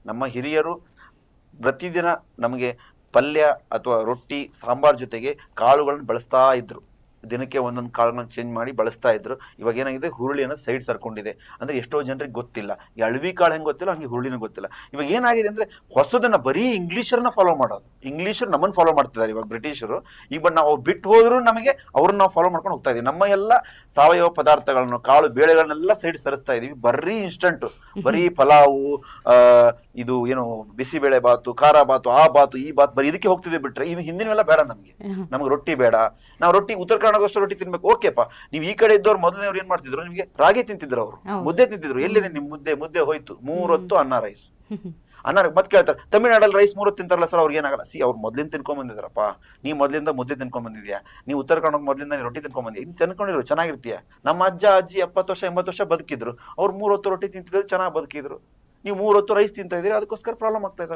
ನಮ್ಮ ಹಿರಿಯರು ಪ್ರತಿದಿನ ನಮಗೆ ಪಲ್ಯ ಅಥವಾ ರೊಟ್ಟಿ ಸಾಂಬಾರ್ ಜೊತೆಗೆ ಕಾಳುಗಳನ್ನು ಬಳಸ್ತಾ ಇದ್ರು. ದಿನಕ್ಕೆ ಒಂದೊಂದು ಕಾಳನ್ನು ಚೇಂಜ್ ಮಾಡಿ ಬಳಸ್ತಾ ಇದ್ರು. ಇವಾಗ ಏನಾಗಿದೆ, ಹುರುಳಿಯನ್ನು ಸೈಡ್ ಸರ್ಕೊಂಡಿದೆ. ಅಂದ್ರೆ ಎಷ್ಟೋ ಜನರಿಗೆ ಗೊತ್ತಿಲ್ಲ, ಈ ಅಳವಿ ಕಾಳು ಹೆಂಗೆ ಗೊತ್ತಿಲ್ಲ ಹಂಗೆ ಹುರುಳಿನೂ ಗೊತ್ತಿಲ್ಲ. ಇವಾಗ ಏನಾಗಿದೆ ಅಂದ್ರೆ ಹೊಸದನ್ನ ಬರೀ ಇಂಗ್ಲೀಷರನ್ನ ಫಾಲೋ ಮಾಡೋದು. ಇಂಗ್ಲೀಷರು ನಮ್ಮನ್ನು ಫಾಲೋ ಮಾಡ್ತಿದ್ದಾರೆ ಇವಾಗ ಬ್ರಿಟಿಷರು. ಈಗ ಬಟ್ ನಾವು ಬಿಟ್ಟು ಹೋದ್ರು ನಮಗೆ ಅವ್ರನ್ನ ನಾವು ಫಾಲೋ ಮಾಡ್ಕೊಂಡು ಹೋಗ್ತಾ ಇದೀವಿ. ನಮ್ಮ ಎಲ್ಲ ಸಾವಯವ ಪದಾರ್ಥಗಳನ್ನು, ಕಾಳು ಬೇಳೆಗಳನ್ನೆಲ್ಲ ಸೈಡ್ ಸರಿಸ್ತಾ ಇದೀವಿ. ಬರೀ ಇನ್ಸ್ಟಂಟ್, ಬರೀ ಪಲಾವು, ಇದು ಏನು ಬಿಸಿಬೇಳೆ ಬಾತು, ಖಾರ ಬಾತು, ಆ ಬಾತು, ಈ ಬಾತ್, ಬರೀ ಇದಕ್ಕೆ ಹೋಗ್ತಿದೆ. ಬಿಟ್ರೆ ಇವು ಹಿಂದಿನವೆಲ್ಲ ಬೇಡ ನಮ್ಗೆ ರೊಟ್ಟಿ ಬೇಡ. ನಾವು ರೊಟ್ಟಿ ಉತ್ತರ ಕರ್ನಾಟಕದಷ್ಟು ರೊಟ್ಟಿ ತಿನ್ಬೇಕು, ಓಕೆಪ್ಪ. ನೀವು ಈ ಕಡೆ ಇದ್ದವ್ರು ಮೊದಲನೇವ್ರು ಏನ್ ಮಾಡ್ತಿದ್ರು, ನಿಮಗೆ ರಾಗಿ ತಿಂತಿದ್ರು, ಅವರು ಮುದ್ದೆ ತಿಂತಿದ್ರು. ಎಲ್ಲಿದೆ ನಿಮ್ ಮುದ್ದೆ ಹೋಯ್ತು. 3 ಹೊತ್ತು ಅನ್ನ ರೈಸ್. ಅನ್ನ ಮತ್ತೆ ಕೇಳ್ತಾರೆ, ತಮಿಳ್ನಾಡಲ್ಲಿ ರೈಸ್ 3 ಹೊತ್ತು ತಿಂತಾರಲ್ಲ ಸರ್, ಅವ್ರಿಗೆ ಏನಾಗಲ್ಲ. ಅವ್ರು ಮೊದ್ಲಿಂದ ತಿನ್ಕೊಂಡ್ ಬಂದಿದ್ರಪ್ಪ. ನೀವು ಮೊದ್ಲಿಂದ ಮುದ್ದೆ ತಿನ್ಕೊಂಡ್ ಬಂದಿದ್ಯಾ, ನೀವು ಉತ್ತರ ಕನ್ನಡ ಮೊದ್ಲಿಂದ ರೊಟ್ಟಿ ತಿನ್ಕೊಂಡ್ ಬಂದಿದ್ಯಾ, ಇನ್ ತಿನ್ಕೊಂಡಿರೋ ಚೆನ್ನಾಗಿರ್ತೀಯ. ನಮ್ಮ ಅಜ್ಜ ಅಜ್ಜಿ 70 ವರ್ಷ 80 ವರ್ಷ ಬದುಕಿದ್ರು. ಅವ್ರು 3 ಹೊತ್ತು ರೊಟ್ಟಿ ತಿಂತಿದ್ರು, ಚೆನ್ನಾಗಿ ಬದುಕಿದ್ರು. ನೀವು 3 ಹೊತ್ತು ರೈಸ್ ತಿಂತಾ ಇದ್ದೀರಿ, ಅದಕ್ಕೋಸ್ಕರ ಪ್ರಾಬ್ಲಮ್ ಆಗ್ತಾ ಇದೆ.